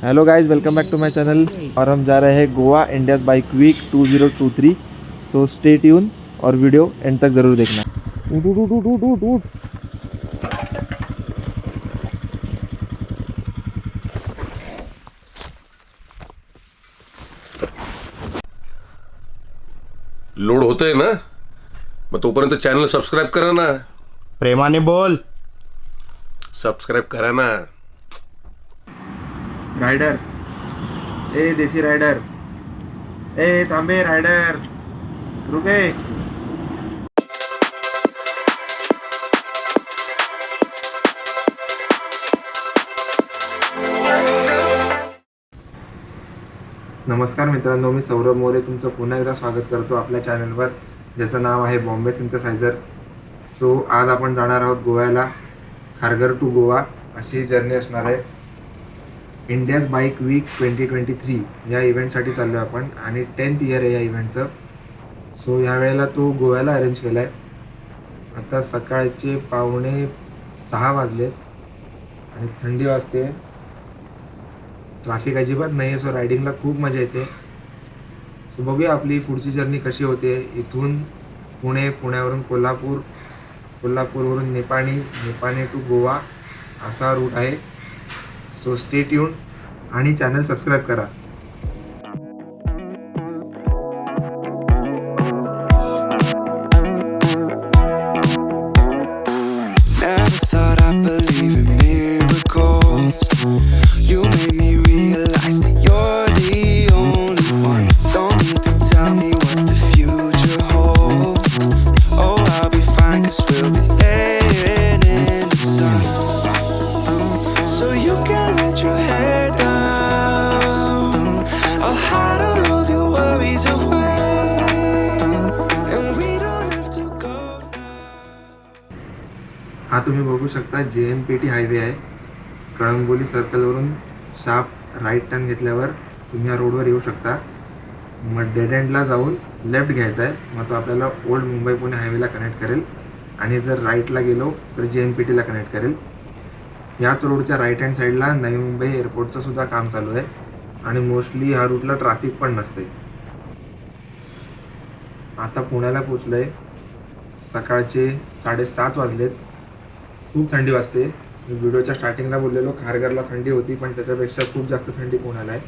Hello guys, welcome back to my channel. और हम जा रहे हैं Goa India's bike week 2023। So stay tune और वीडियो एंड तक ज़रूर देखना। उठ उठ उठ उठ उठ उठ। लोड होतंय ना, मग तोपर्यंत चॅनल सबस्क्राईब करा ना. प्रेमाने बोल. सबस्क्राईब करा ना. रायडर, ए देसी रायडर, ए थांबे रायडर, रुके. नमस्कार मित्रांनो, मी सौरभ मोरे तुमचं पुन्हा एकदा स्वागत करतो आपल्या चॅनलवर, ज्याचं नाव आहे बॉम्बे सिंथेसायझर. सो आज आपण जाणार आहोत गोव्याला. खारघर टू गोवा अशी जर्नी असणार आहे. इंडियाज बाईक वीक 2023 या इव्हेंटसाठी चाललो आहे आपण, आणि 10th इयर आहे या इव्हेंटचं. सो ह्या वेळेला तो गोव्याला अरेंज केला आहे. आता सकाळचे 5:45 वाजलेत आणि थंडी वाजते. ट्रॅफिक अजिबात नाही आहे, सो रायडिंगला खूप मजा येते. सो बघूया आपली पुढची जर्नी कशी होते. इथून पुणे, पुण्यावरून कोल्हापूर, कोल्हापूरवरून निपाणी, निपाणी टू गोवा असा रूट आहे. सो स्टे ट्यून आणि चॅनल सबस्क्राईब करा. Never thought I'd believe in miracles. You made me realize that you're the only one. Don't need to tell me what the future holds. Oh, I'll be fine 'cause we'll be laying in the sun. So you can let your hair down. I'll hide all of your worries away, and we don't have to go now. हा तुम्ही बघू शकता JNPT highway आहे. Kalamboli सर्कलवरून sharp right turn घेतल्यावर तुम्ही या रोडवर येऊ शकता. मग डेड एंडला जाऊन लेफ्ट घ्यायचा आहे. मग तो आपल्याला ओल्ड मुंबई पुणे हायवेला कनेक्ट करेल, आणि जर राईटला गेलो तर JNPTला कनेक्ट करेल. याच रोडच्या राईट हँड साईडला नवी मुंबई एअरपोर्टचं सुद्धा काम चालू आहे, आणि मोस्टली ह्या रूटला ट्रॅफिक पण नसते. आता पुण्याला पोचलो आहे. सकाळचे 7:30 वाजलेत. खूप थंडी वाजते. मी व्हिडिओच्या स्टार्टिंगला बोललेलो खारघरला थंडी होती, पण त्याच्यापेक्षा खूप जास्त थंडी पुण्याला आहे.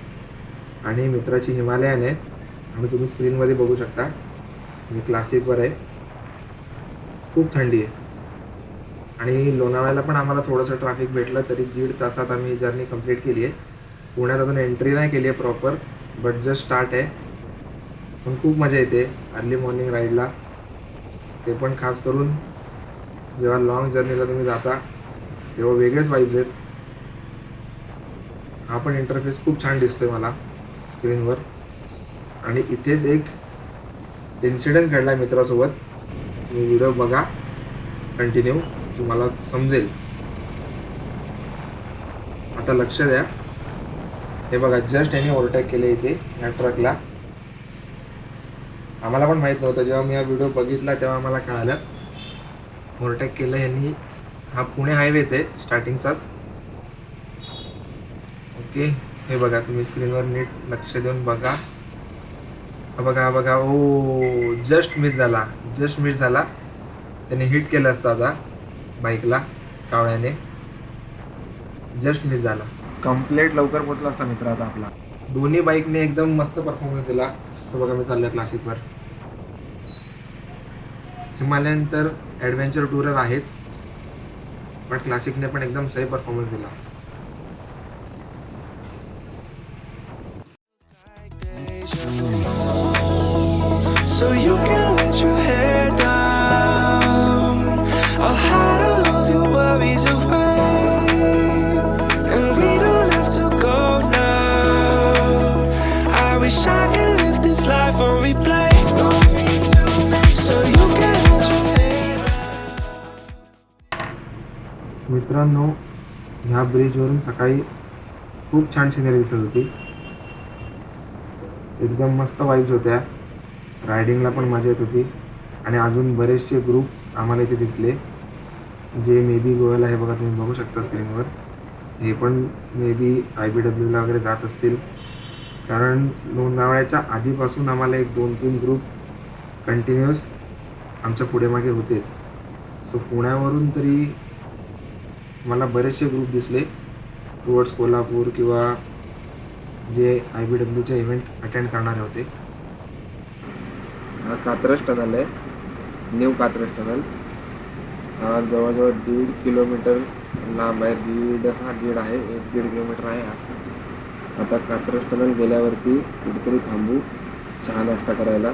आणि मित्राची हिमालयन आहे, आणि तुम्ही स्क्रीनमध्ये बघू शकता. मी क्लासिकवर आहे. खूप थंडी आहे. आणि लोणावळ्याला पण आम्हाला थोडंसं ट्रॅफिक भेटलं, तरी 1.5 तासात आम्ही जर्नी कंप्लीट केली आहे. पुण्यात अजून एंट्री नाही केली आहे प्रॉपर, बट जस्ट स्टार्ट आहे. पण खूप मजा येते अर्ली मॉर्निंग राईडला. ते पण खास करून जेव्हा लॉंग जर्नीला तुम्ही जाता तेव्हा वेगळेच वाईब्स आहेत. हा पण इंटरफेस खूप छान दिसतोय मला स्क्रीनवर. आणि इथेच एक इन्सिडेंट घडला मित्रासोबत. तुम्ही व्हिडिओ बघा कंटिन्यू, तुम्हाला समजेल. आता लक्ष द्या. हे बघा, जस्ट याने ओव्हरटेक केले इथे ह्या ट्रकला. आम्हाला पण माहीत नव्हतं. जेव्हा मी हा व्हिडिओ बघितला तेव्हा आम्हाला कळालं ओव्हरटेक केलं यांनी. हा पुणे हायवेच आहे स्टार्टिंगचाच. ओके, हे बघा तुम्ही स्क्रीनवर नीट लक्ष देऊन बघा. हा बघा, हा बघा. ओ, जस्ट मिस झाला, जस्ट मिस झाला. त्याने हिट केलं असतं आता बाईकला कावळ्याने. जस्ट मिस झाला. कंप्लेंट लवकर पोचला असता मित्र आता आपला. दोन्ही बाईकने एकदम मस्त परफॉर्मन्स दिला. तो बघा, मी चाललोय क्लासिकवर. हिमालयन तर ॲडव्हेंचर टूरर आहेच, पण क्लासिकने पण एकदम सही परफॉर्मन्स दिला. So you can let your hair down. I'll hide all of your worries away, and we don't have to go now. I wish I could live this life on replay. So you can let your hair down. मित्रांनो, ह्या ब्रिजवरून सकाळी खूप छान scenery दिसत होती. एकदम मस्त vibes होत्या. रायडिंगला पण मजा येत होती. आणि अजून बरेचसे ग्रुप आम्हाला इथे दिसले, जे मे बी गोव्याला आहे. बघा, तुम्ही बघू शकता स्क्रीनवर. हे पण मे बी IBWला वगैरे जात असतील, कारण लोणावळ्याच्या आधीपासून आम्हाला एक 2-3 ग्रुप कंटिन्युअस आमच्या पुढे मागे होतेच. सो पुण्यावरून तरी मला बरेचसे ग्रुप दिसले टुवर्ड्स कोल्हापूर किंवा जे IBWचे इव्हेंट अटेंड करणारे होते. हा कात्रज टनल आहे, न्यू कात्रज टनल. हा जवळजवळ 1.5 किलोमीटर लांब आहे. दीड आहे, 1-1.5 किलोमीटर आहे हा. आता कात्रज टनल गेल्यावरती कुठेतरी थांबू चहा नाश्ता करायला,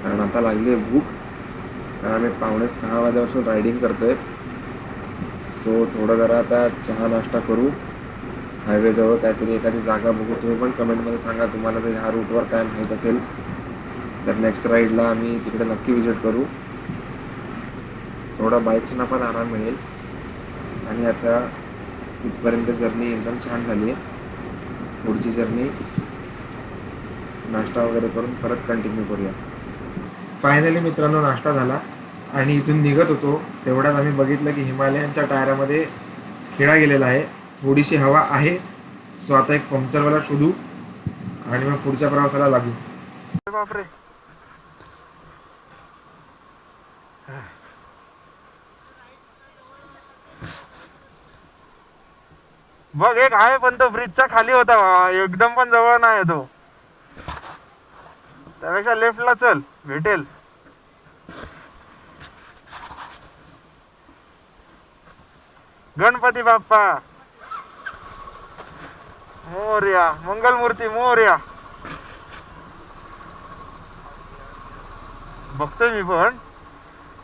कारण आता लागली आहे भूक. कारण आम्ही 5:45 वाजल्यापासून रायडिंग करतोय. सो थोडं जरा आता चहा नाश्ता करू. हायवेजवळ काहीतरी एखादी जागा बघू. तुम्ही पण कमेंटमध्ये सांगा तुम्हाला जर ह्या रूटवर काय माहीत असेल तर नेक्स्ट राईडला आम्ही तिकडे नक्की विजिट करू. थोडा बाईक्सना पण आराम मिळेल. आणि आता इथपर्यंत जर्नी एकदम छान झाली आहे. पुढची जर्नी नाश्ता वगैरे करून परत कंटिन्यू करूया. फायनली मित्रांनो नाश्ता झाला आणि इथून निघत होतो तेवढ्यात आम्ही बघितलं की हिमालयनच्या टायरामध्ये खिळा गेलेला आहे. थोडीशी हवा आहे. सो आता एक पंक्चरवाला शोधू आणि मग पुढच्या प्रवासाला लागू. बापरे, बघ एक आहे पण तो ब्रिजच्या खाली होता, एकदम पण जवळ नाही तो. त्यापेक्षा लेफ्टला चल, भेटेल. गणपती बाप्पा मोरया, मंगलमूर्ती मोरया. बघतोय मी पण.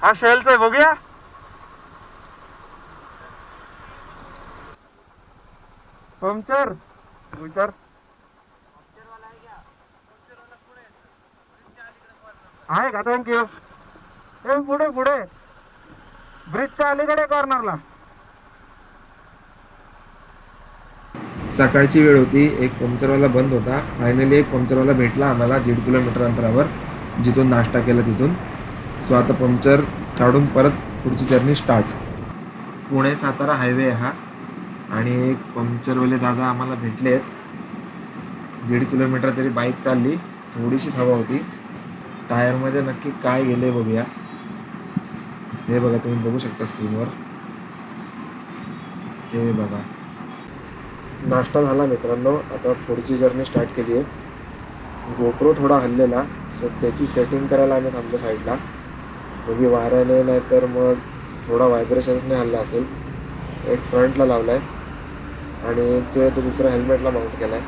हा शेलचा आहे, बघूया. पंक्चर विचार आहे का? थँक्यू. हे पुढे पुढे ब्रिजच्या अलीकडे कॉर्नरला. सकाळची वेळ होती, एक पंक्चरवाला बंद होता. फायनली एक पंक्चरवाला भेटला आम्हाला 1.5 किलोमीटर अंतरावर, जिथून नाश्ता केला तिथून. सो आता पंक्चर काढून परत पुढची journey start. Pune Satara highway आहे हा. आणि एक पंक्चरवाले दादा आम्हाला भेटले आहेत. 1.5 किलोमीटर तरी बाईक चालली, थोडीशीच हवा होती. टायरमध्ये नक्की काय गेले बघूया. हे बघा, तुम्ही बघू शकता स्क्रीनवर. हे बघा, नाश्ता झाला मित्रांनो. आता पुढची जर्नी स्टार्ट केली आहे. गोप्रो थोडा हल्लेला, सो त्याची सेटिंग करायला आम्ही थांबलो साईडला. म्हणजे वाऱ्याने नाही तर मग थोडा व्हायब्रेशन्सने हल्ला असेल. एक फ्रंटला लावला आहे आणि ते तो दुसऱ्या हेल्मेटला माउंट केला आहे.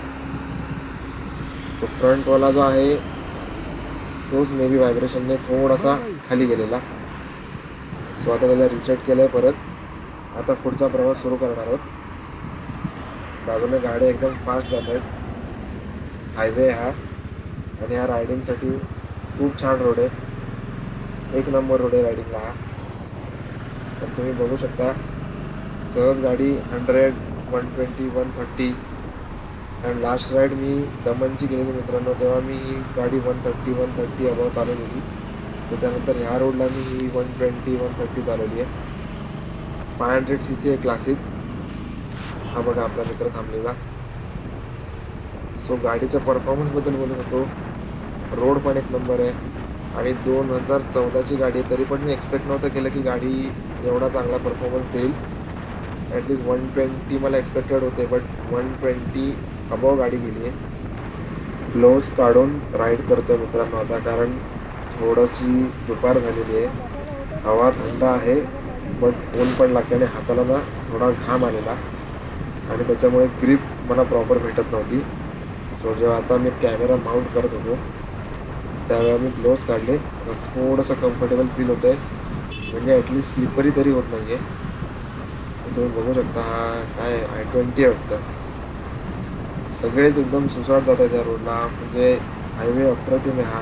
तो फ्रंटवाला जो आहे तोच मे बी व्हायब्रेशनने थोडासा खाली गेलेला. सो आता त्याला रिसेट केलं आहे परत. आता पुढचा प्रवास सुरू करणार आहोत. बाजूने गाड्या एकदम फास्ट जात आहेत. हायवे हा आणि ह्या रायडिंगसाठी खूप छान रोड आहे. एक नंबर रोड आहे रायडिंगला हा. पण तुम्ही बघू शकता सहज गाडी 100, 120, 130. आणि लास्ट राईड मी दमनची केलेली मित्रांनो, तेव्हा मी ही गाडी 130 अबाव चालवलेली. त्याच्यानंतर ह्या रोडला मी ही 120, 130 चालवली आहे. 500cc आहे क्लासिक. हा बघा आपला मित्र थांबलेला. सो गाडीच्या परफॉर्मन्सबद्दल बोलत होतो. रोड पण एक नंबर आहे आणि 2014ची गाडी आहे. तरी पण मी एक्सपेक्ट नव्हतं केलं की गाडी एवढा चांगला परफॉर्मन्स देईल. ॲटलिस्ट 120 मला एक्सपेक्टेड होते, बट 120 अबाव गाडी गेली आहे. ग्लोव्ज काढून राईड करतो आहे मित्रांनो आता, कारण थोडीशी दुपार झालेली आहे. हवा थंड आहे बट ऊन पण लागते आणि हाताला ना थोडा घाम आलेला आणि त्याच्यामुळे ग्रीप मला प्रॉपर भेटत नव्हती. सो जेव्हा आता मी कॅमेरा माउंट करत होतो त्यावेळेला मी ग्लोव्ज काढले. आता थोडंसं कम्फर्टेबल फील होतं आहे, म्हणजे ॲटलिस्ट स्लिपरी तरी होत नाही आहे. तुम्ही बघू शकता हा काय I-20 आहे वाटतं. सगळेच एकदम सुसाट जात आहेत त्या रोडला. म्हणजे हायवे अप्रतिम आहे हा.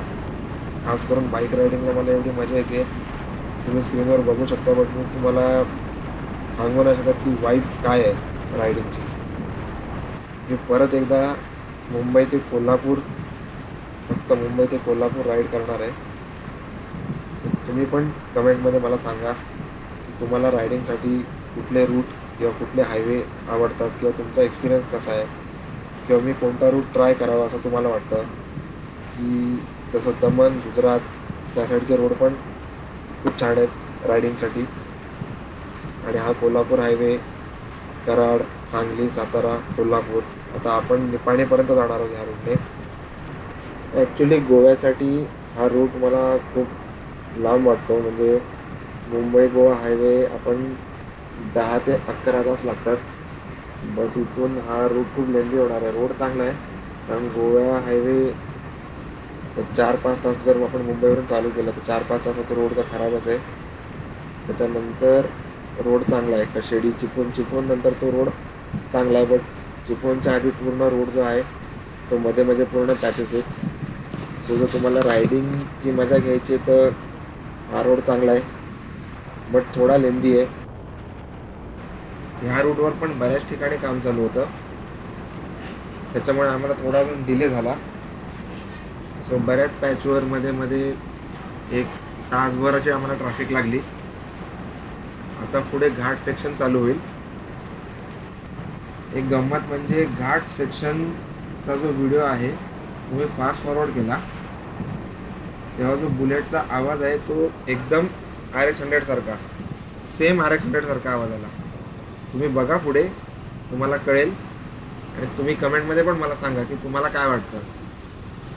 खास करून बाईक रायडिंगला मला एवढी मजा येते, तुम्ही स्क्रीनवर बघू शकता. बट मी तुम्हाला सांगू नाही शकत की वाईब काय आहे रायडिंगची. मी परत एकदा मुंबई ते कोल्हापूर, फक्त मुंबई ते कोल्हापूर राईड करणार आहे. तुम्ही पण कमेंटमध्ये मला सांगा की तुम्हाला रायडिंगसाठी कुठले रूट किंवा कुठले हायवे आवडतात किंवा तुमचा एक्सपिरियन्स कसा आहे किंवा मी कोणता रूट ट्राय करावा असं तुम्हाला वाटतं की तसं दमण गुजरात त्या साईडचे रोड पण खूप छान आहेत रायडिंगसाठी. आणि हा कोल्हापूर हायवे कराड सांगली सातारा कोल्हापूर, आता आपण निपाणीपर्यंत जाणार आहोत ह्या रूटने. ॲक्च्युली गोव्यासाठी हा रूट मला खूप लांब वाटतो. म्हणजे मुंबई गोवा हायवे आपण 10 ते 11 तास लागतात, बट इथून हा रूट खूप लेंदी होणार आहे. रोड चांगला आहे कारण गोवा हायवे 4-5 तास जर आपण मुंबईवरून चालू केलं तर 4-5 तासाचा रोड तर खराबच आहे. त्याच्यानंतर रोड चांगला आहे कशेडी चिपळूण नंतर तो रोड चांगला आहे, बट चिपळूणच्या आधी पूर्ण रोड जो आहे तो मध्ये पूर्ण पॅचेस आहेत. सो जर तुम्हाला रायडिंगची मजा घ्यायची तर हा रोड चांगला आहे, बट थोडा लेंदी आहे. ह्या रूटवर पण बऱ्याच ठिकाणी काम चालू होतं, त्याच्यामुळे आम्हाला थोडा अजून डिले झाला. सो बऱ्याच पॅचवर मध्ये 1 तासभराची आम्हाला ट्रॅफिक लागली. आता पुढे घाट सेक्शन चालू होईल. एक गंमत म्हणजे घाट सेक्शनचा जो व्हिडिओ आहे तुम्ही फास्ट फॉरवर्ड केला तेव्हा जो बुलेटचा आवाज आहे तो एकदम RX-100 सारखा, सेम RX-100 सारखा आवाज आला. तुम्ही बघा पुढे, तुम्हाला कळेल. आणि तुम्ही कमेंटमध्ये पण मला सांगा की तुम्हाला काय वाटतं.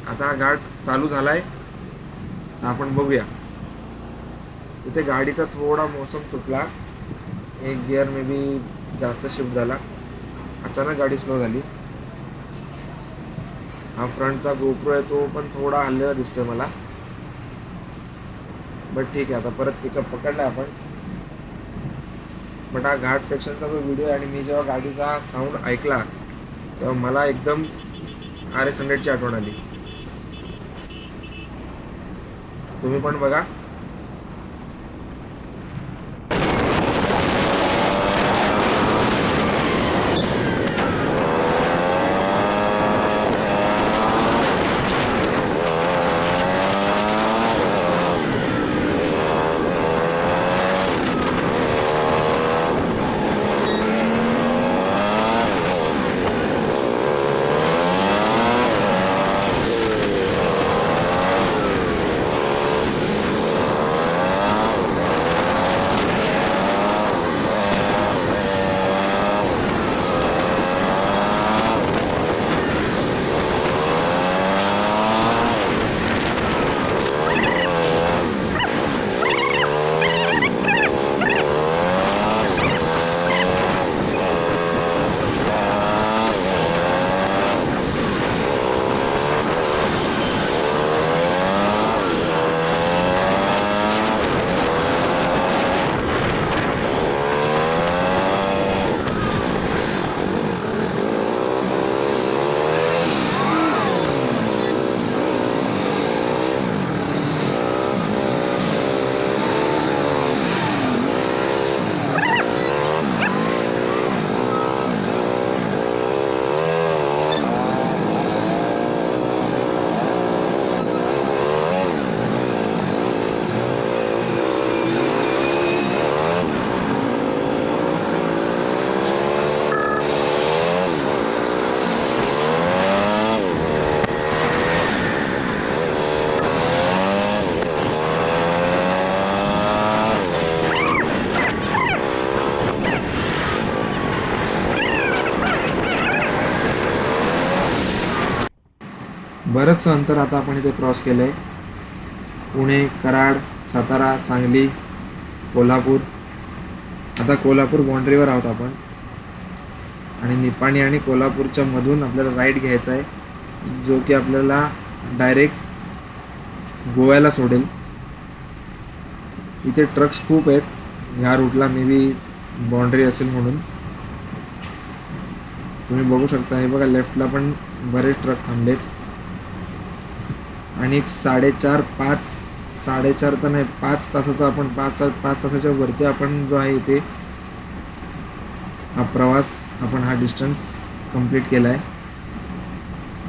आता हा घाट चालू झाला आहे तर आपण बघूया. इथे गाडीचा थोडा मोसम तुटला, एक गिअर मे बी जास्त शिफ्ट झाला, अचानक गाडी स्लो झाली. हा फ्रंटचा गोप्रो आहे तो पण थोडा हललेला दिसतोय मला, बट ठीक आहे. आता परत पिकअप पकडला आपण. बट हा घाट सेक्शनचा जो व्हिडिओ आहे आणि मी जेव्हा गाडीचा साऊंड ऐकला तेव्हा मला एकदम RX-100ची आठवण आली. तुम्ही पण बघा. बरंचसं अंतर आता आपण इथे क्रॉस केलं आहे. पुणे कराड सातारा सांगली कोल्हापूर. आता कोल्हापूर बाउंड्रीवर आहोत आपण आणि निपाणी आणि कोल्हापूरच्या मधून आपल्याला राईट घ्यायचा आहे जो की आपल्याला डायरेक्ट गोव्याला सोडेल. इथे ट्रक्स खूप आहेत ह्या रूटला, मे बी बाउंड्री असेल म्हणून. तुम्ही बघू शकता, हे बघा लेफ्टला पण बरेच ट्रक थांबलेत. आणि 4.5 तर नाही 5 तासाचा आपण 5 तासाच्या वरती आपण जो आहे इथे हा प्रवास आपण हा डिस्टन्स कंप्लीट केला आहे.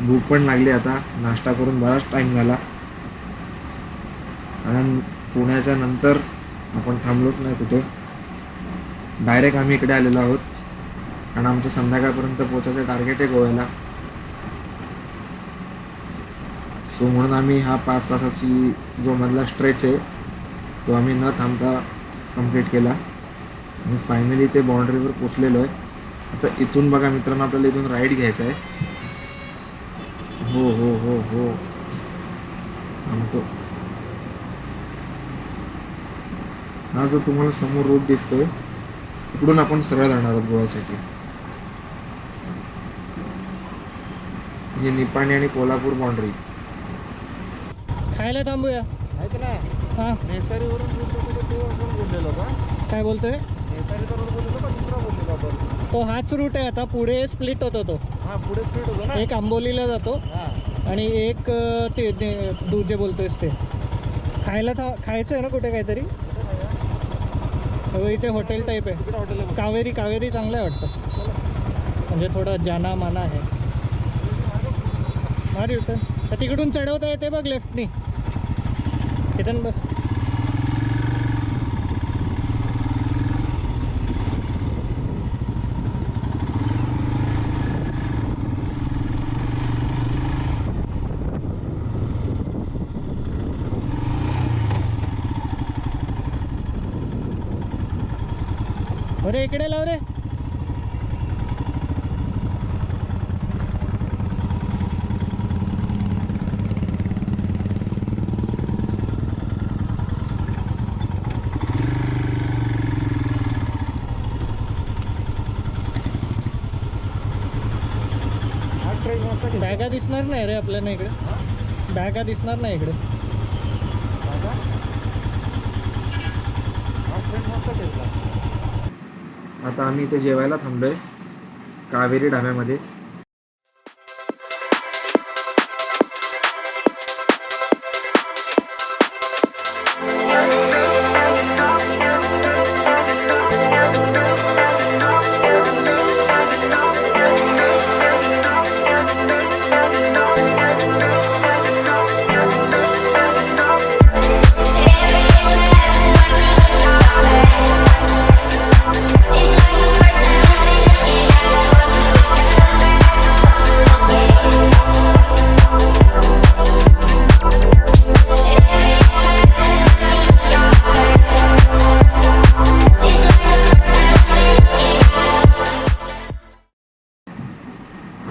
भूक पण लागली, आता नाश्ता करून बराच टाईम झाला आणि पुण्याच्या नंतर आपण थांबलोच नाही कुठे. डायरेक्ट आम्ही इकडे आलेलो आहोत कारण आमचं संध्याकाळपर्यंत पोचायचं टार्गेट आहे गोव्याला. सो म्हणून आम्ही हा 5 तासाची जो मधला स्ट्रेच आहे तो आम्ही न थांबता कंप्लीट केला आणि फायनली ते बाउंड्रीवर पोचलेलो आहे. आता इथून बघा मित्रांनो, आपल्याला इथून राईड घ्यायचा आहे. हो हो हो हो थांबतो. हा जो तुम्हाला समोर रोड दिसतोय इकडून आपण सरळ जाणार आहोत गोव्यासाठी. हे निपाणी आणि कोल्हापूर बाउंड्री. खायला थांबूया. हां काय बोलतोय? तो हाच रूट आहे. आता पुढे स्प्लिट होतो तो. एक आंबोलीला जातो आणि एक ते तू जे बोलतोयस ते खायचं आहे ना कुठे काहीतरी. इथे हॉटेल टाईप आहे. कावेरी चांगलं आहे वाटतं. म्हणजे थोडं जाना माना आहे. मार युटर्न. तिकडून चढवता येते बघ लेफ्टनी. तिथून बस. अरे इकडे लाव रे. बॅगा दिसणार नाही रे आपल्याला इकडे. बॅगा दिसणार नाही इकडे. आता आम्ही इथे जेवायला थांबलोय कावेरी ढाब्यामध्ये.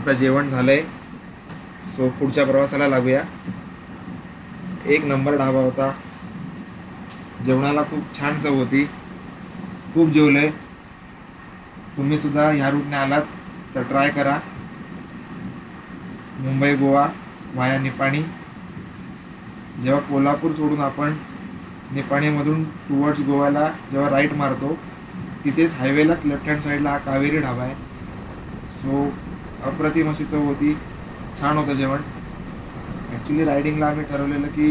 आता जेवण झालंय. सो पुढच्या प्रवासाला लागूया. एक नंबर ढाबा होता. जेवणाला खूप छान चव होती. खूप जेवलंय. तुम्ही सुद्धा ह्या रूटने आलात तर ट्राय करा. मुंबई गोवा वाया निपाणी. जेव्हा कोल्हापूर सोडून आपण निपाणीमधून टुवर्ड्स गोव्याला जेव्हा राईट मारतो तिथेच हायवेलाच लेफ्ट हँड साईडला हा कावेरी ढाबा आहे. सो अप्रतिम अशी चव होती. छान होतं जेवण. ॲक्च्युली रायडिंगला आम्ही ठरवलेलं की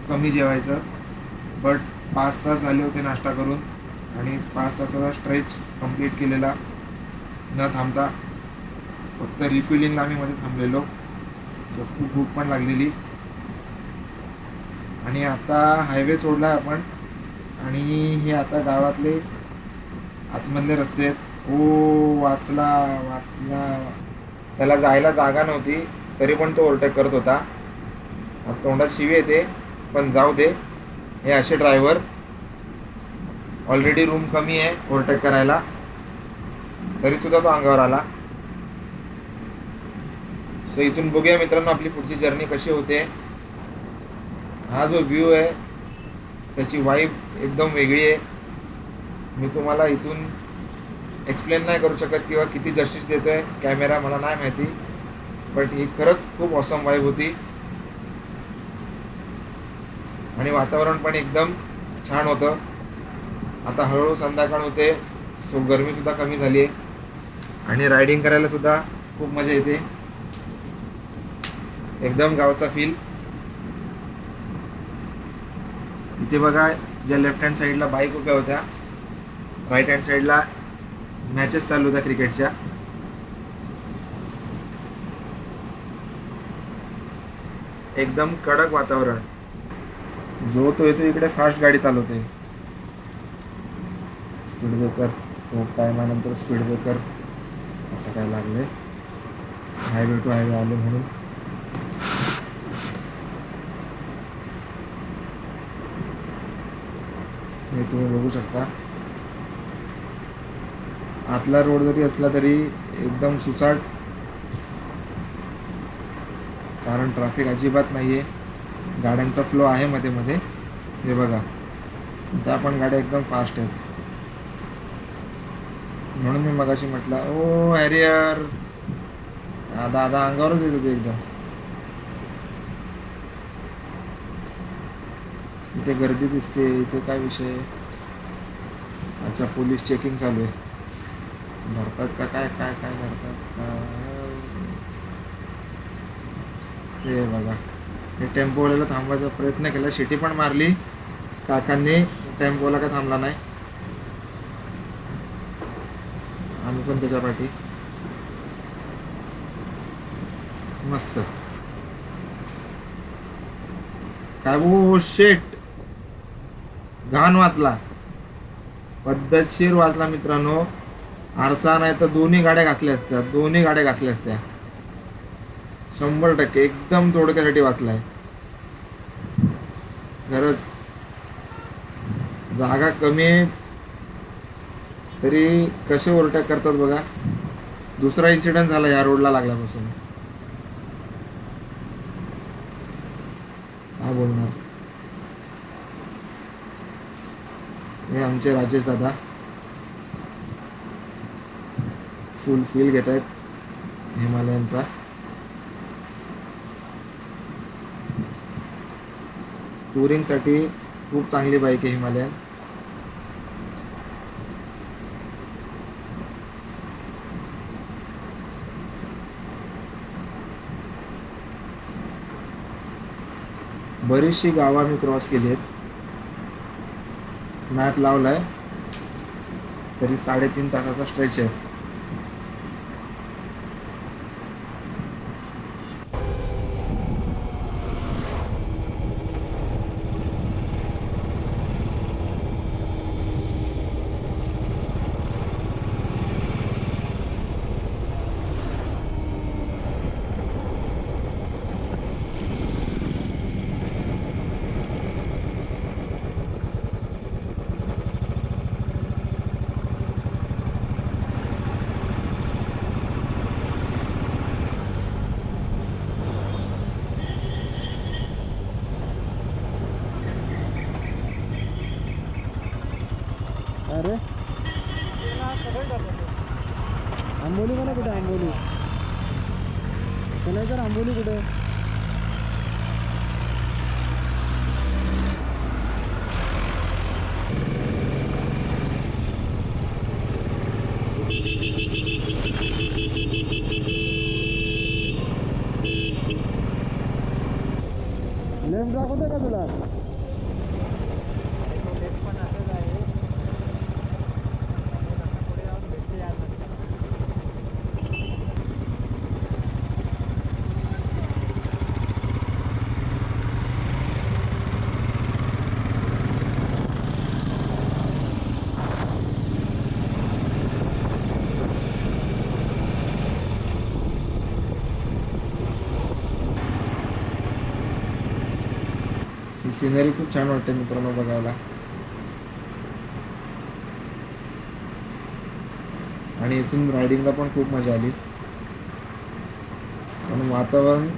कमी जेवायचं, बट 5 तास झाले होते नाश्ता करून आणि 5 तासाचा स्ट्रेच कंप्लीट केलेला न थांबता. फक्त रिफिलिंगला आम्ही मध्ये थांबलेलो. सो खूप भूक पण लागलेली. आणि आता हायवे सोडला आपण आणि हे आता गावातले आतमधले रस्ते आहेत. ओ वाचला. त्याला जायला जागा नव्हती तरी पण तो ओव्हरटेक करत होता. तोंडात शिवी येते पण जाऊ दे. हे असे ड्रायव्हर. ऑलरेडी रूम कमी आहे ओव्हरटेक करायला तरीसुद्धा तो अंगावर आला. सो इथून बघूया मित्रांनो आपली पुढची जर्नी कशी होते. हा जो व्ह्यू आहे त्याची वाईब एकदम वेगळी आहे. मी तुम्हाला इथून एक्सप्लेन नाही करू शकत किंवा किती जस्टिस देतो आहे कॅमेरा मला नाही माहिती, बट ही खरंच खूप ऑसम वाईब होती. आणि वातावरण पण एकदम छान होतं. आता हळूहळू संध्याकाळ होते. सो गरमीसुद्धा कमी झाली आहे आणि रायडिंग करायला सुद्धा खूप मजा येते. एकदम गावचा फील. इथे बघा ज्या लेफ्ट हँड साईडला बाईक उभ्या होत्या, राईट हँड साईडला मॅचेस चालू होत्या क्रिकेटच्या. एकदम कडक वातावरण. जो तो येतो इकडे फास्ट गाडी चालवते. स्पीड ब्रेकर खूप टायमानंतर स्पीड ब्रेकर असं काय लागले, हायवे टू हायवे आले म्हणून. हे तुम्ही बघू शकता, आतला रोड जरी असला तरी एकदम सुसाट, कारण ट्रॅफिक अजिबात नाही आहे. गाड्यांचा फ्लो आहे मध्ये मध्ये. हे बघा, त्या पण गाड्या एकदम फास्ट आहेत. म्हणून मी मगाशी म्हटलं ओ हॅरियर, दादा अंगावरच येत होते एकदम. इथे गर्दी दिसते, इथे काय विषय? अच्छा, पोलीस चेकिंग चालू आहे. धरतात का काय काय काय धरतात का? हे बघा, हे टेम्पोवाल्याला थांबवायचा प्रयत्न केला, शिटी पण मारली काकांनी, टेम्पोला काय थांबला नाही. आम्ही पण त्याच्या पाठी. मस्त. काय ओ शेट, घाण वाचला, पद्धतशीर वाचला मित्रांनो. आरसा नाही तर दोन्ही गाड्या घासल्या असत्या, 100% एकदम थोडक्यासाठी वाचलाय. खरंच जागा कमी आहे तरी कसे ओव्हरटेक करतात बघा. दुसरा इन्सिडेंट झाला या रोडला लागल्यापासून. काय बोलणार. हे आमचे राजेश दादा फुल फील घेत आहेत हिमालयनचा. टुरिंगसाठी खूप चांगली बाईक आहे हिमालयन. बरीचशी गावं आम्ही क्रॉस केली आहेत. मॅप लावलाय तरी 3.5 तासाचा स्ट्रेच आहे. अरे आंबोली म्हणा, कुठे आंबोली? नाही तर आंबोली कुठे? लेफ्ट दाखवते का तुला? ही सिनरी खूप छान वाटते मित्रांनो बघायला. आणि इथून रायडिंगला पण खूप मजा आली. आणि वातावरण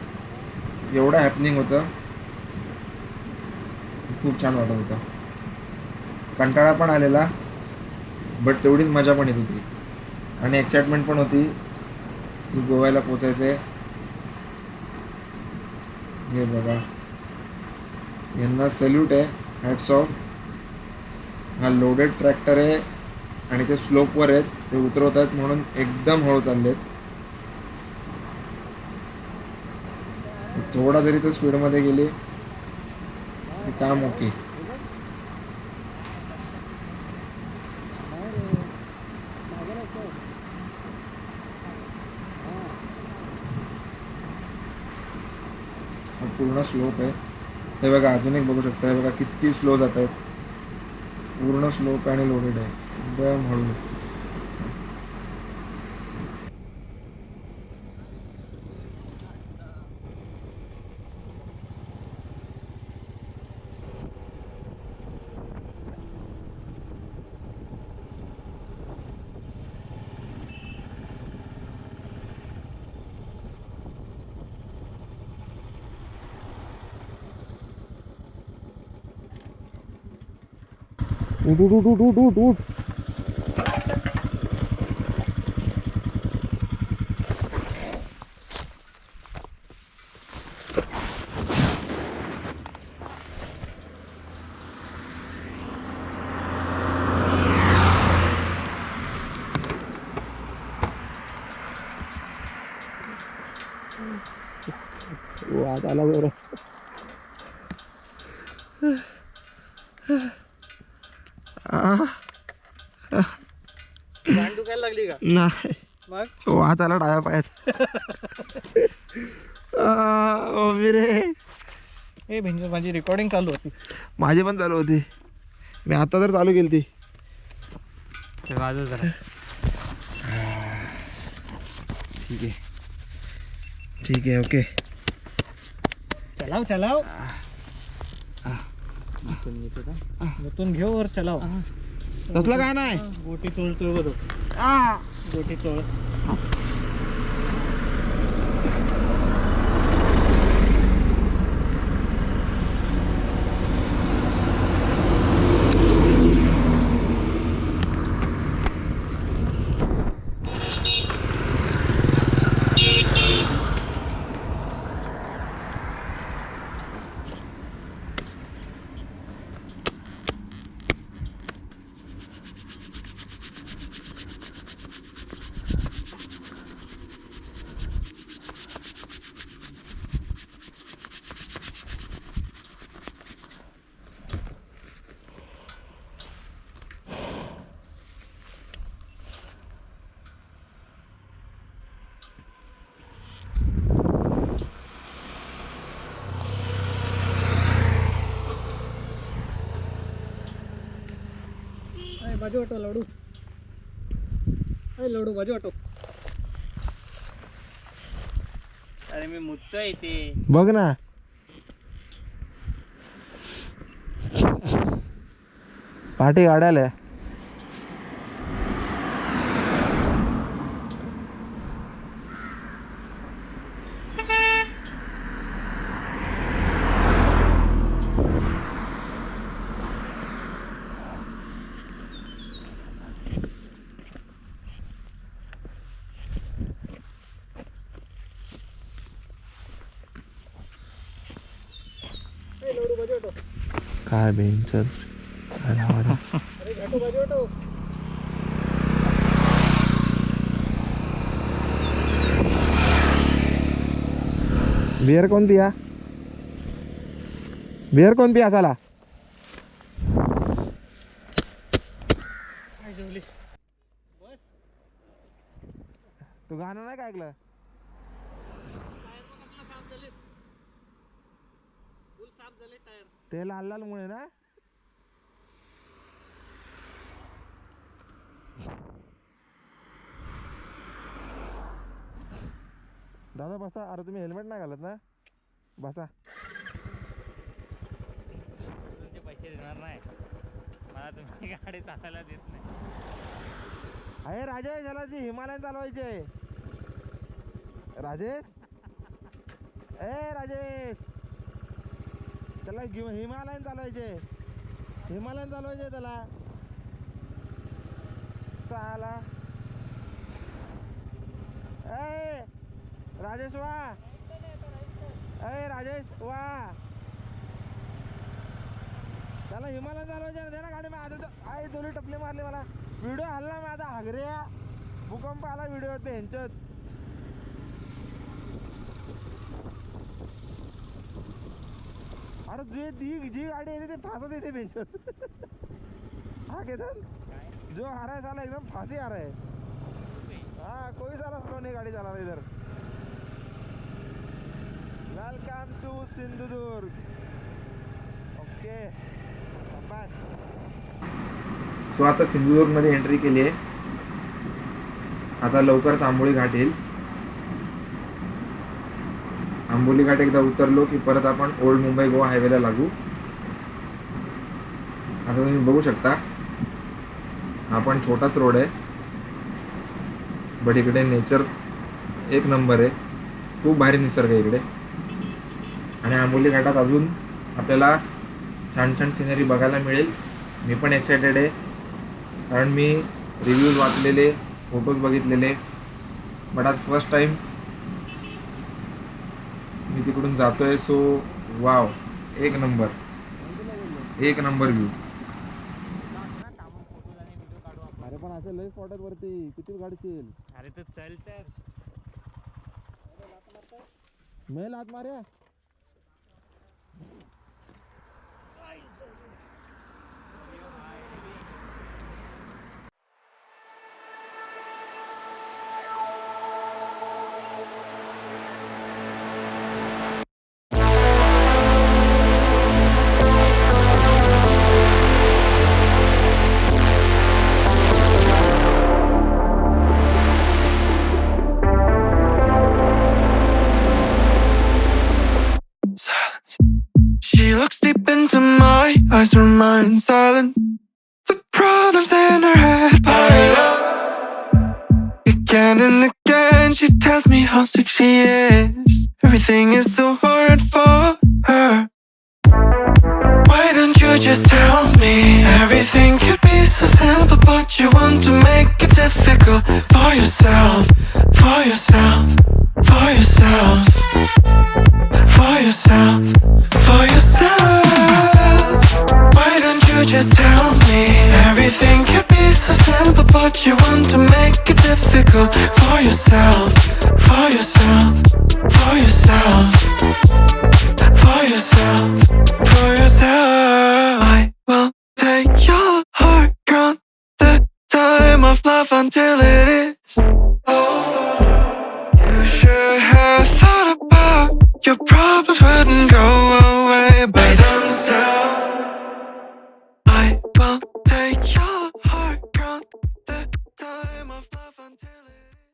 एवढं हॅपनिंग होतं, खूप छान वाटत होतं. कंटाळा पण आलेला, बट तेवढीच मजा पण येत होती आणि एक्साइटमेंट पण होती की गोव्याला पोचायचं आहे. हे बघा, यांना सल्यूट आहे, हॅट्स ऑफ. हा लोडेड ट्रॅक्टर आहे आणि ते स्लोपवर आहेत, ते उतरवत आहेत म्हणून एकदम हळू चाललेत. थोडा जरी तो स्पीडमध्ये गेले ते काम ओके. हा पूर्ण स्लोप आहे. हे बघा, अजून एक बघू शकता. हे बघा किती स्लो जात आहेत. पूर्ण स्लोप आणि लोडेड आहे, एकदम हळू. उठ उठ उठ उठ उठ उठ. वाद आला बरं. दुखायला लागली का? नाही मग वाद आला डाव्या पायात. रे ए भिंजर माझी रेकॉर्डिंग चालू होती. माझी पण चालू होती. मी आता तर चालू केली ती. वाजव जरा. ठीक आहे ठीक आहे ओके. चलाव चलाव. नतून घेऊ वर चलाव. तसलं काय नाही. गोटी चोळतोय बघ. गोटी चोळ. बाजू हटो लाडू. अरे लाडू बाजू हटो. अरे मी मुततोय इथे. बघ ना. पाठी गाड्या आल्या. लाडू बाजू हटो. काय बेंचर. अरे हटो बाजू हटो. बियर कोण पिया. बियर कोण पिया चला. काय जेवली. बस. तू गाणं नाही का ऐकलं. टायर बघ कसला साफ झाले. फुल साफ झाले टायर. ते लाल लाल मुळे ना. दादा बसा. अरे तुम्ही हेल्मेट नाही घालत ना. बसा. तुमचे पैसे देणार नाही मला. तुम्ही गाडी चालायला देत नाही. अरे राजेश याला ती हिमालयन चालवायचे. राजेश ए राजेश त्याला हिमालयन चालवायचे. हिमालयन चालवायचे त्याला. साला ए राजेश वा. ए राजेश वा. त्याला हिमालयन चालवायचे ना. गाडी मी आता आई दोन्ही टपले मारले मला. व्हिडिओ हल्ला माझा हागऱ्या. भूकंप आला व्हिडिओ होते ह्यांच्यात. अरे जी गाडी येते ते फासत येते ह्यांच्यात. हा केतन जो आ रहा है साला एकदम फांसी आ रहा है. हाँ कोई साला स्लो नहीं गाड़ी चला रहा इधर. Welcome to Sindhudurg. ओके बस. सो आता सिंधुदुर्गमध्ये एंट्री केली आहे. आता लवकरच आंबोली घाट येईल. आंबोली घाट एकदा उतरलो की परत आपण ओल्ड मुंबई गोवा हायवेला लागू. आता तुम्ही बघू शकता हा पण छोटाच रोड आहे बट इकडे नेचर एक नंबर आहे. खूप भारी निसर्ग आहे इकडे. आणि आंबोली घाटात अजून आपल्याला छान छान सिनरी बघायला मिळेल. मी पण एक्सायटेड आहे, कारण मी रिव्ह्यूज वाचलेले, फोटोज बघितलेले, बट आज फर्स्ट टाईम मी तिकडून जातोय. सो वाव, एक नंबर व्ह्यू. अरे पण असं लय स्पॉटात वरती किती गाडी अरे तर चल तर. मेल आत मार्या. Silence. She looks deep into my eyes, remain silent. The problems in her head pile up again and again. She tells me how sick she is. Everything is so hard for her. Why don't you just tell me? Everything could be so simple, but you want to make it difficult for yourself, for yourself, for yourself, for yourself, for yourself. Why don't you just tell me? Everything could be so simple, but you want to make it difficult for yourself, for yourself, for yourself, for yourself, for yourself. I will take your heart, count the time of love until it is over. You should have thought about your problems wouldn't go away by themselves. I will take your heart, count the time of love until it is.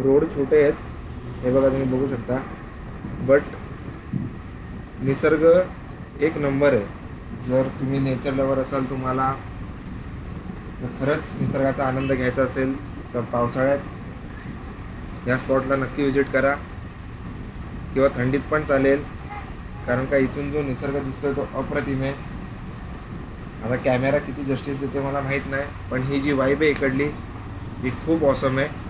Road छोटे आहेत, हे बघा तुम्ही बघू शकता, but निसर्ग एक number आहे. जर तुम्ही नेचर लवर असाल, तुम्हाला जर खरंच निसर्गाचा आनंद घ्यायचा असेल तर पावसाळ्यात या स्पॉटला नक्की विजिट करा, किंवा थंडीत पण चालेल, कारण का इथून जो निसर्ग दिसतोय तो अप्रतिम आहे. आता कॅमेरा किती जस्टिस देते मला माहीत नाही, पण ही जी वाईब आहे इकडली ही खूप ऑसम आहे.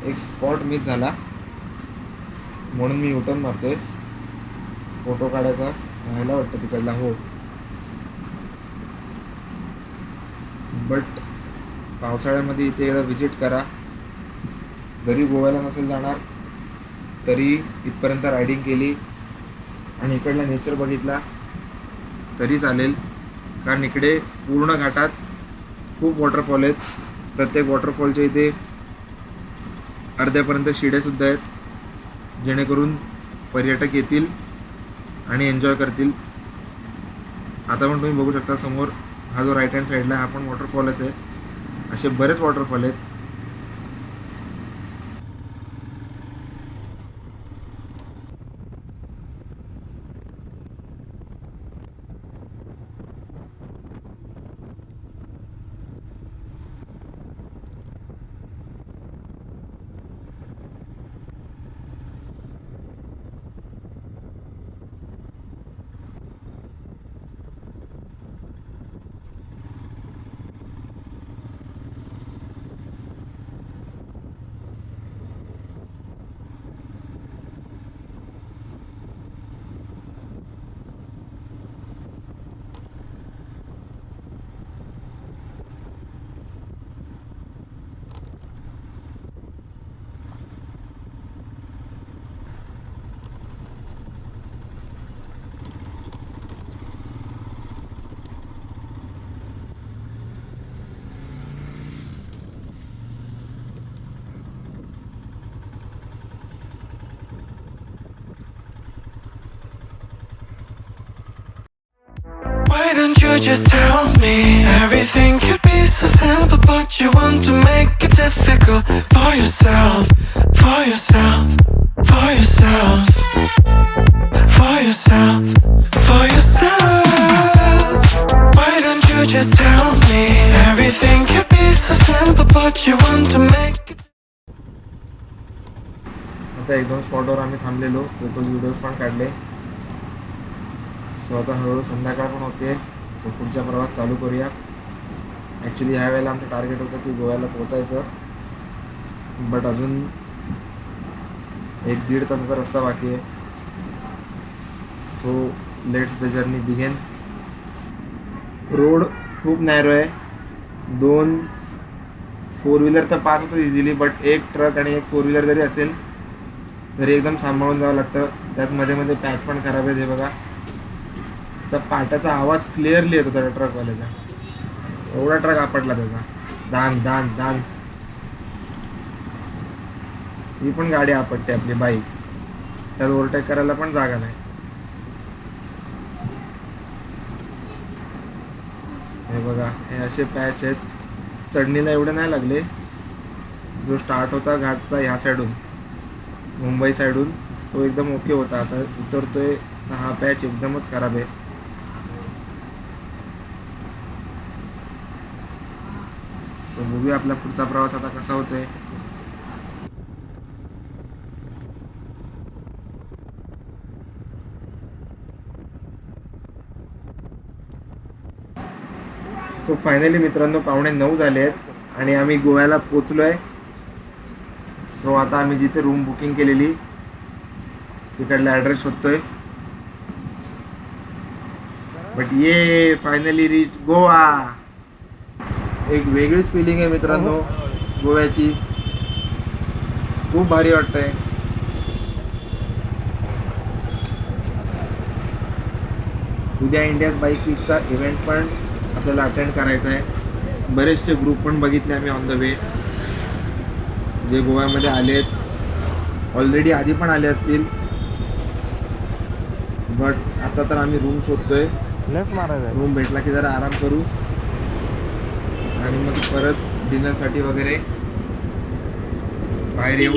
एक स्पॉट मिस झाला म्हणून मी युटर्न मारतोय. फोटो काढायचा राहायला वाटतं तिकडला, हो, बट पावसाळ्यामध्ये इथे एकदा विजिट करा. जरी गोव्याला नसेल जाणार तरी इथपर्यंत रायडिंग केली आणि इकडला नेचर बघितला तरी चालेल, कारण इकडे पूर्ण घाटात खूप वॉटरफॉल आहेत. प्रत्येक वॉटरफॉलच्या इथे अर्ध्यापर्यंत शिड्यासुद्धा आहेत, जेणेकरून पर्यटक येतील आणि एन्जॉय करतील. आता पण तुम्ही बघू शकता समोर हा जो राईट हँड साईडला हा पण वॉटरफॉलच आहे. असे बरेच वॉटरफॉल आहेत. just tell me? Everything could be so simple, but you want to make it difficult for yourself, for yourself, for yourself, for yourself, for yourself. Why don't you just tell me? Everything could be so simple, but you want to make it. आता 1-2 स्पॉटवर आम्ही थांबलेलो, photos videos पण काढले. So आता हळूहळू संध्याकाळ पण होते. So पुढचा प्रवास चालू करूया. ॲक्च्युली ह्या वेळेला आमचं टार्गेट होतं की गोव्याला पोचायचं, बट अजून 1-1.5 तासाचा रस्ता बाकी आहे. So let's the journey begin. Road खूप नॅरो आहे. 2 4 व्हीलर तर पास होतात इझिली, बट 1 ट्रक आणि 1 4 व्हीलर जरी असेल तरी एकदम सांभाळून जावं लागतं. त्यात मध्ये मध्ये पॅच पण खराब आहे. हे बघा, त्याचा पाट्याचा आवाज क्लिअरली येतो त्या ट्रकवाल्याचा. एवढा ट्रक आपटला त्याचा, दान दान दान. ही पण गाडी आपटते आपली बाईक, त्यात ओव्हरटेक करायला पण जागा नाही. हे बघा, हे असे पॅच आहेत. चढणीला एवढे नाही लागले. जो स्टार्ट होता घाटचा ह्या साईडून, मुंबई साईडून, तो एकदम ओके होता. आता उतरतोय हा पॅच एकदमच खराब आहे. सो बघूया आपला पुढचा प्रवास आता कसा होतोय. सो फायनली मित्रांनो 8:45 झाले आहेत आणि आम्ही गोव्याला पोचलो आहे. सो आता आम्ही जिथे रूम बुकिंग केलेली तिकडला ॲड्रेस शोधतोय. बट ये फायनली रीच गोवा. एक वेगळीच फिलिंग आहे मित्रांनो गोव्याची. खूप भारी वाटतंय. उद्या इंडियाज बाईक वीकचा इव्हेंट पण आपल्याला अटेंड करायचा आहे. बरेचसे ग्रुप पण बघितले आम्ही ऑन द वे, जे गोव्यामध्ये आलेत. ऑलरेडी आधी पण आले असतील, बट आता तर आम्ही रूम शोधतोय. रूम भेटला की जरा आराम करू आणि मग परत डिनरसाठी वगैरे बाहेर येऊ.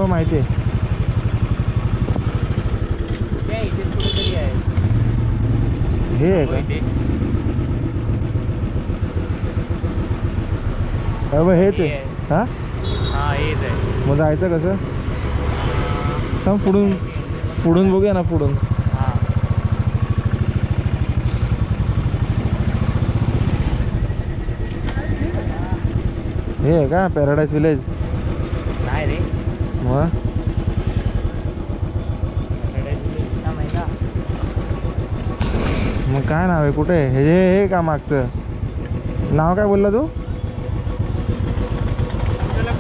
माहिती आहे. हे आहे का? हेच आहे. हा हेच आहे. मग जायचं कसं? थांब, पुढून बघूया ना. पुढून हे आहे का पॅराडाईज विलेज? नाही रे. मग मग काय नाव आहे? कुठे हे का मागचं नाव काय बोलला तू?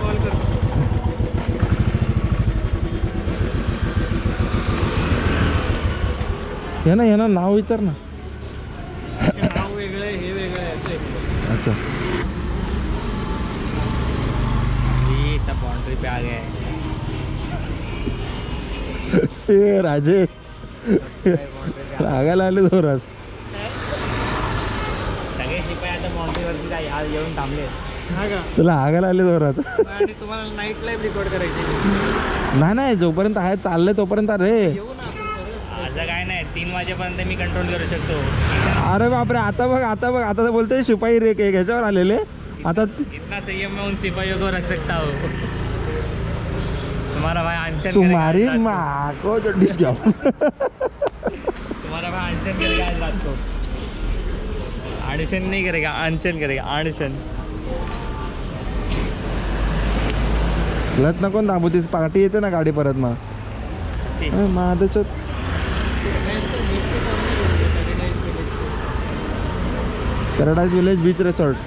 कॉल कर. हे ना नाव विचार ना. नाव वेगळं आहे, हे वेगळं आहे. अच्छा, ये सब बाउंड्री पे आ गए हैं. ए राजे रागायला आले जोरात. सगळे शिपाई आता बाउंड्रीवरती येऊन थांबले. तुला आगायला आले जोरात. आणि तुम्हाला नाईट लाईफ रेकॉर्ड करायची. नाही जोपर्यंत आहे चाललंय तोपर्यंत रे. असं काय नाही, 3 वाजेपर्यंत मी कंट्रोल करू शकतो. अरे बापरे, आता बघ आता तर बोलतोय शिपाई रे के ह्याच्यावर आलेले आता. इतना संयम में उन सिपाहियों को रख सकता हो. तुम्हारा भाई अनशन तुम्हारी करेगा आज रात माँ को जो डिश जाओ. को. तुम्हारा भाई अनशन करेगा आज रात को. अनशन नहीं करेगा, अनशन करेगा, अनशन. लत नको दाबू, ती पार्टी येते ना गाडी परत मग. शी. महादेश paradise village beach resort.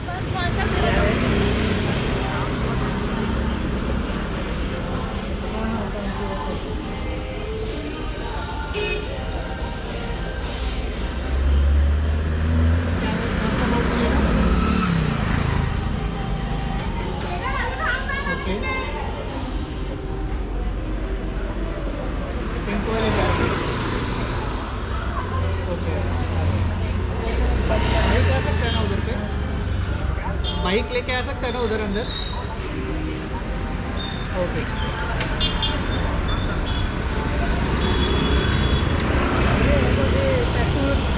Bike लेके आ सकता है ना उधर अंदर. ओके.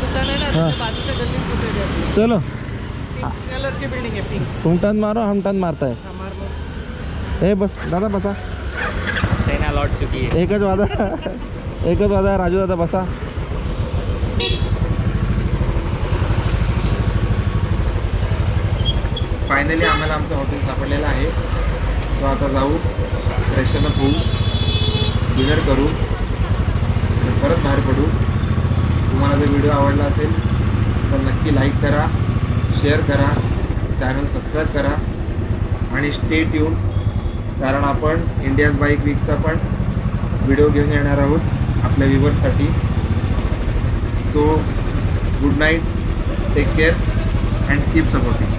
दुकान है ना, हाँ. बाजू से गली में घुसे जाती है. चलो पिंक कलर की बिल्डिंग है, पिंक. तुम टर्न मारो, हम टर्न मारताय. हमारे लोग. ए बस दादा बसा. चाइना लौट चुकी है. एकच वादा राजू दादा बसा. फायनली आम्हाला आमचं हॉटेल सापडलेलं आहे. सो आता जाऊ, फ्रेशन अप होऊ, डिनर करू आणि परत बाहेर पडू. तुम्हाला जर व्हिडिओ आवडला असेल तर नक्की लाईक करा, शेअर करा, चॅनल सबस्क्राईब करा आणि स्टे ट्यून, कारण आपण इंडियाज बाईक वीकचा पण व्हिडिओ घेऊन येणार आहोत आपल्या व्ह्युअर्ससाठी. So good night, take care and keep supporting.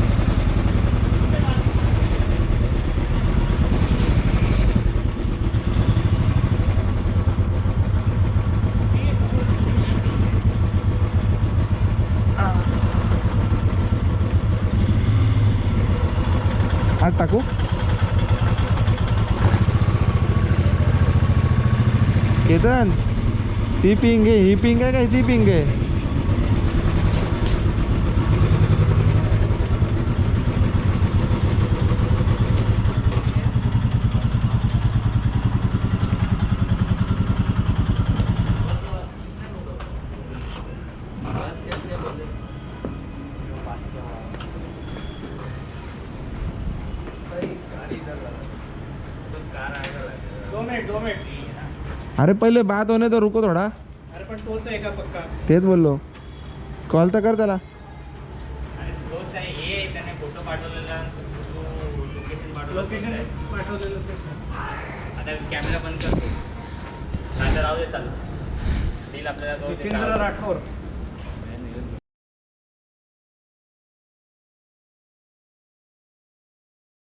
आत टाकू. केतन, ती पिंग आहे, ही पिंग आहे काय ती पिंग आहे. दो मिनट. अरे पहिले बात होणे तो रुको थोडा. अरे पण तोच आहे का पक्का? तेच बोललो, कॉल तर कर त्याला. अरे रोज आहे हे, त्याने फोटो पाठवलेला, लोकेशन लोकेशन पाठवलेलं. पाठवलेलं ते. आता कॅमेरा बंद करतो. आता राहू दे, चालू डील आपल्याला जितेंद्र राठोड.